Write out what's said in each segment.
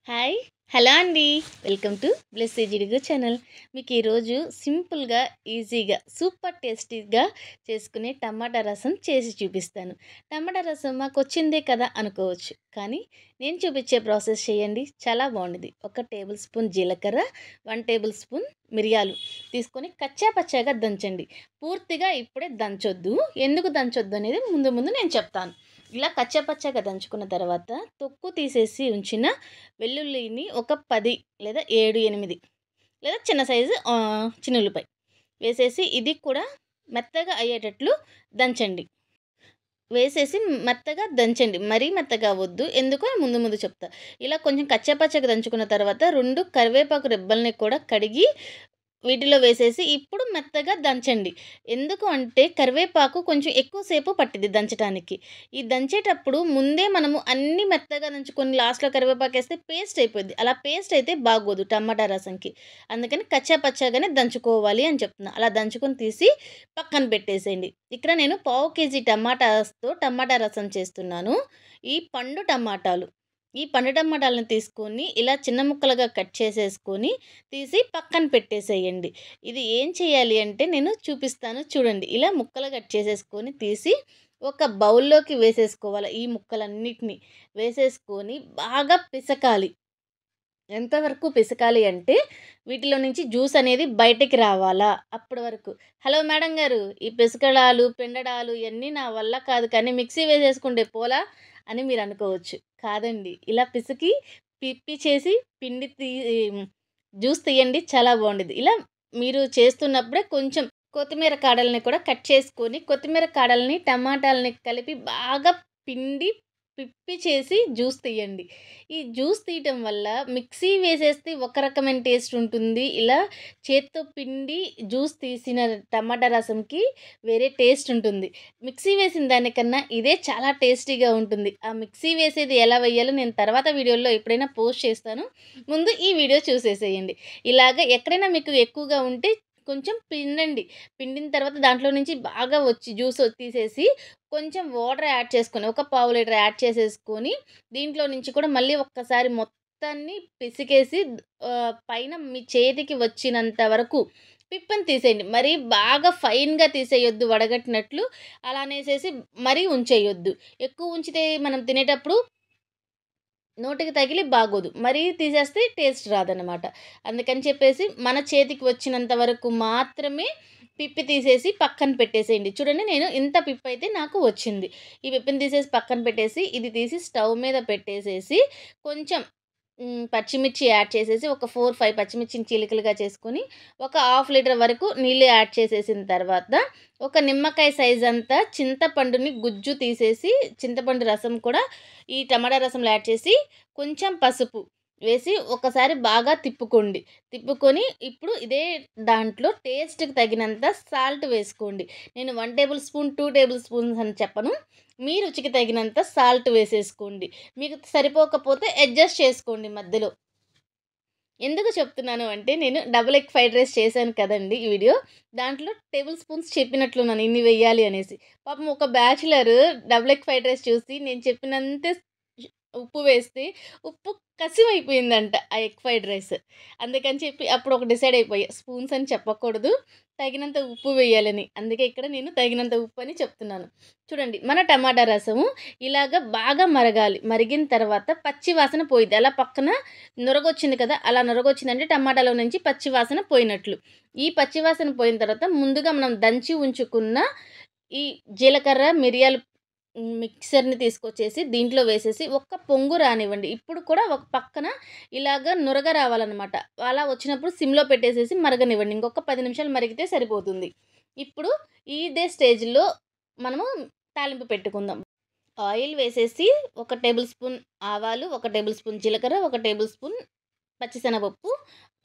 Hi! Hello అండి. Welcome to Blessy జిడుగు channel. మీకు ఈరోజు సింపుల్‌గా, ఈజీగా, సూపర్ టేస్టీగా చేసుకునే టమాటా రసం చేసి చూపిస్తాను. టమాటా రసం మాకొచ్చిందే కదా అనుకోవచ్చు. కానీ నేను చూపించే ప్రాసెస్ చేయండి చాలా బాగుండిద్ది. 1 టేబుల్ స్పూన్ జీలకర్ర, 1 టేబుల్ స్పూన్ మిరియాలు తీసుకొని కచ్చా పచ్చాగా దంచండి. పూర్తిగా ఇప్పుడే దంచొద్దు. ఎందుకు దంచొద్దు అనేది ముందు ముందు నేను చెప్తాను. ఇలా కచ్చాపచ్చాగా దంచుకున్న తర్వాత తొక్కు తీసేసి ఉంచిన వెల్లుల్లిని ఒక 10 లేదా 7, 8 లేదా చిన్న సైజు చిన్నుల్లిపాయ వేసేసి ఇది కూడా మెత్తగా అయ్యేటట్లు దంచండి. వేసేసి మెత్తగా దంచండి. మరీ మెత్తగా అవ్వద్దు. ఎందుకో ముందు ముందు చెప్తా. ఇలా కొంచెం కచ్చాపచ్చాగా దంచుకున్న తర్వాత 2 కరివేపాకు రెబ్బల్ని కూడా కడిగి వీటిలో వేసేసి ఇప్పుడు మెత్తగా దంచండి. ఎందుకు అంటే కరివేపాకు కొంచెం ఎక్కువ సేపు పట్టిద్ది దంచటానికి. ఈ దంచేటప్పుడు ముందే మనము అన్నీ మెత్తగా దంచుకొని లాస్ట్‌లో కరివేపాకేస్తే పేస్ట్ అయిపోద్ది. అలా పేస్ట్ అయితే బాగోదు టమాటా రసంకి. అందుకని కచ్చా పచ్చాగానే దంచుకోవాలి అని చెప్తున్నా. అలా దంచుకొని తీసి పక్కన పెట్టేసేయండి. ఇక్కడ నేను పావు కేజీ టమాటాస్‌తో టమాటా రసం చేస్తున్నాను. ఈ పండు టమాటాలు. ఈ పండు టమాటాలను తీసుకొని ఇలా చిన్న ముక్కలుగా కట్ చేసేసుకొని తీసి పక్కన పెట్టేసేయండి. ఇది ఏం చేయాలి అంటే నేను చూపిస్తాను చూడండి. ఇలా ముక్కలు కట్ చేసేసుకొని తీసి ఒక బౌల్‌లోకి వేసేసుకోవాలి. ఈ ముక్కలన్నిటిని వేసేసుకొని బాగా పిసకాలి. ఎంతవరకు పిసకాలి అంటే వీటిలో నుంచి జ్యూస్ అనేది బయటికి రావాలా అప్పటి వరకు. హలో మేడం గారు, ఈ పిసకడాలు, పిండడాలు ఇయన్నీ నా వల్ల కాదు కానీ మిక్సీ వేసేసుకుంటే పోలా అని మీరు అనుకోవచ్చు. కాదండి. ఇలా పిసికి పిప్పి చేసి పిండి జ్యూస్ తీయండి చాలా బావుండిద్ది. ఇలా మీరు చేస్తున్నప్పుడే కొంచెం కొత్తిమీర కాడల్ని కూడా కట్ చేసుకొని, కొత్తిమీర కాడల్ని, టమాటాలని కలిపి బాగా పిండి పిప్పి చేసి జ్యూస్ తీయండి. ఈ జ్యూస్ తీయటం వల్ల మిక్సీ వేసేస్తే ఒక రకమైన టేస్ట్ ఉంటుంది. ఇలా చేత్తో పిండి జ్యూస్ తీసిన టమాటా రసంకి వేరే టేస్ట్ ఉంటుంది. మిక్సీ వేసిన దానికన్నా ఇదే చాలా టేస్టీగా ఉంటుంది. ఆ మిక్సీ వేసేది ఎలా వేయాలో నేను తర్వాత వీడియోలో ఎప్పుడైనా పోస్ట్ చేస్తాను. ముందు ఈ వీడియో చూసేసేయండి. ఇలాగ ఎక్కడైనా మీకు ఎక్కువగా ఉంటే కొంచెం పిండండి. పిండిన తర్వాత దాంట్లో నుంచి బాగా వచ్చి జ్యూస్ తీసేసి కొంచెం వాటర్ యాడ్ చేసుకొని, ఒక పావు లీటర్ యాడ్ చేసేసుకొని, దీంట్లో నుంచి కూడా మళ్ళీ ఒక్కసారి మొత్తాన్ని పిసికేసి పైన మీ చేతికి వచ్చినంత వరకు పిప్పని తీసేయండి. మరీ బాగా ఫైన్‌గా తీసేయొద్దు వడగట్టినట్లు. అలా అనేసేసి మరీ ఉంచేయొద్దు. ఎక్కువ ఉంచితే మనం తినేటప్పుడు నోటికి తగిలి బాగోదు. మరీ తీసేస్తే టేస్ట్ రాదనమాట. అందుకని చెప్పేసి మన చేతికి వచ్చినంత వరకు మాత్రమే పిప్పి తీసేసి పక్కన పెట్టేసేయండి. చూడండి నేను ఇంత పిప్పయితే నాకు వచ్చింది. ఈ పిప్పిని తీసేసి పక్కన పెట్టేసి, ఇది తీసి స్టవ్ మీద పెట్టేసేసి కొంచెం పచ్చిమిర్చి యాడ్ చేసేసి ఒక 4, 5 పచ్చిమిర్చిని చీలికలుగా చేసుకొని, ఒక హాఫ్ లీటర్ వరకు నీళ్ళు యాడ్ చేసేసిన తర్వాత, ఒక నిమ్మకాయ సైజంతా చింతపండుని గుజ్జు తీసేసి, చింతపండు రసం కూడా ఈ టమాటా రసంలో యాడ్ చేసి, కొంచెం పసుపు వేసి ఒకసారి బాగా తిప్పుకోండి. తిప్పుకొని ఇప్పుడు ఇదే దాంట్లో టేస్ట్‌కి తగినంత సాల్ట్ వేసుకోండి. నేను 1 టేబుల్ స్పూన్, 2 టేబుల్ స్పూన్స్ అని చెప్పను. మీ రుచికి తగినంత సాల్ట్ వేసేసుకోండి. మీకు సరిపోకపోతే అడ్జస్ట్ చేసుకోండి మధ్యలో. ఎందుకు చెప్తున్నాను అంటే నేను డబుల్ ఎగ్ ఫ్రైడ్ రైస్ చేశాను కదండీ ఈ వీడియో. దాంట్లో టేబుల్ స్పూన్స్ చెప్పినట్లున్నాను ఇన్ని వెయ్యాలి అనేసి. పాపం ఒక bachelor double egg fried rice చూసి నేను చెప్పినంతే ఉప్పు వేస్తే ఉప్పు కసిమైపోయిందంట ఆ ఎగ్ ఫ్రైడ్ రైస్. అందుకని చెప్పి అప్పుడు ఒక డిసైడ్ అయిపోయా. స్పూన్స్ అని చెప్పకూడదు. తగినంత ఉప్పు వేయాలని. అందుకే ఇక్కడ నేను తగినంత ఉప్పు అని చెప్తున్నాను. చూడండి మన టమాటా రసము ఇలాగ బాగా మరగాలి. మరిగిన తర్వాత పచ్చి వాసన పోయిద్ది. అలా పక్కన నురగొచ్చింది కదా! అలా నురగొచ్చిందంటే టమాటాలో నుంచి పచ్చి వాసన పోయినట్లు. ఈ పచ్చి వాసన పోయిన తర్వాత ముందుగా మనం దంచి ఉంచుకున్న ఈ జీలకర్ర, మిరియాలు మిక్సర్‌ని తీసుకొచ్చేసి దీంట్లో వేసేసి ఒక్క పొంగు రానివ్వండి. ఇప్పుడు కూడా ఒక పక్కన ఇలాగ నురగ రావాలనమాట. అలా వచ్చినప్పుడు సిమ్‌లో పెట్టేసేసి మరగనివ్వండి. ఇంకొక 10 నిమిషాలు మరిగితే సరిపోతుంది. ఇప్పుడు ఇదే స్టేజ్‌లో మనము తాలింపు పెట్టుకుందాం. ఆయిల్ వేసేసి ఒక టేబుల్ స్పూన్ ఆవాలు, ఒక టేబుల్ స్పూన్ జీలకర్ర, ఒక టేబుల్ స్పూన్ పచ్చిశనగపప్పు,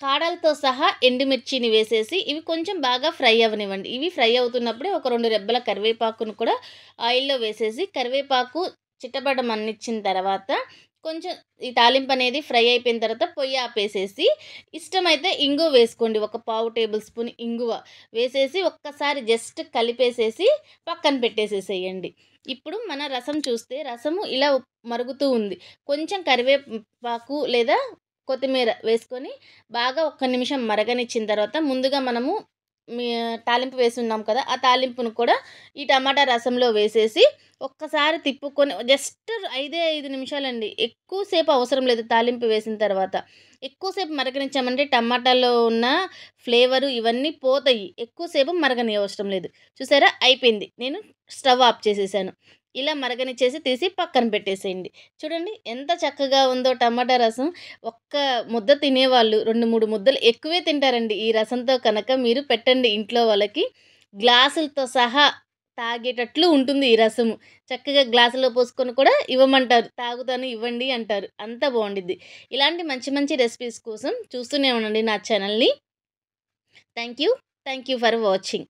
కాడలతో సహా ఎండుమిర్చిని వేసేసి ఇవి కొంచెం బాగా ఫ్రై అవ్వనివ్వండి. ఇవి ఫ్రై అవుతున్నప్పుడే ఒక 2 రెబ్బల కరివేపాకును కూడా ఆయిల్‌లో వేసేసి కరివేపాకు చిట్టపటమన్నిచ్చిన తర్వాత కొంచెం ఈ తాలింపు అనేది ఫ్రై అయిపోయిన తర్వాత పొయ్యి ఆపేసేసి, ఇష్టమైతే ఇంగువ వేసుకోండి. ఒక పావు టేబుల్ స్పూన్ ఇంగువ వేసేసి ఒక్కసారి జస్ట్ కలిపేసేసి పక్కన పెట్టేసేసేయండి. ఇప్పుడు మన రసం చూస్తే రసము ఇలా మరుగుతూ ఉంది. కొంచెం కరివేపాకు లేదా కొత్తిమీర వేసుకొని బాగా ఒక్క నిమిషం మరగనిచ్చిన తర్వాత ముందుగా మనము మీ తాలింపు వేసున్నాం కదా! ఆ తాలింపును కూడా ఈ టమాటా రసంలో వేసేసి ఒక్కసారి తిప్పుకొని జస్ట్ 5 నిమిషాలండి. ఎక్కువ సేపు అవసరం లేదు తాలింపు వేసిన తర్వాత. ఎక్కువ సేపు మరగనిచ్చామంటే టమాటాలో ఉన్న ఫ్లేవరు ఇవన్నీ పోతాయి. ఎక్కువ సేపు మరగనియవసరం లేదు. చూసారా? అయిపోయింది. నేను స్టవ్ ఆఫ్ చేసేసాను. ఇలా మరగనిచ్చేసి తీసి పక్కన పెట్టేసేయండి. చూడండి ఎంత చక్కగా ఉందో టమాటా రసం. ఒక్క ముద్ద తినేవాళ్ళు 2, 3 ముద్దలు ఎక్కువే తింటారండి. ఈ రసంతో కనుక మీరు పెట్టండి ఇంట్లో వాళ్ళకి. గ్లాసులతో సహా తాగేటట్లు ఉంటుంది ఈ రసము. చక్కగా గ్లాసులో పోసుకొని కూడా ఇవ్వమంటారు. తాగుతాను ఇవ్వండి అంటారు. అంత బావుండిద్ది. ఇలాంటి మంచి మంచి రెసిపీస్ కోసం చూస్తూనే ఉండండి నా ఛానల్‌ని. Thank you. Thank you for watching.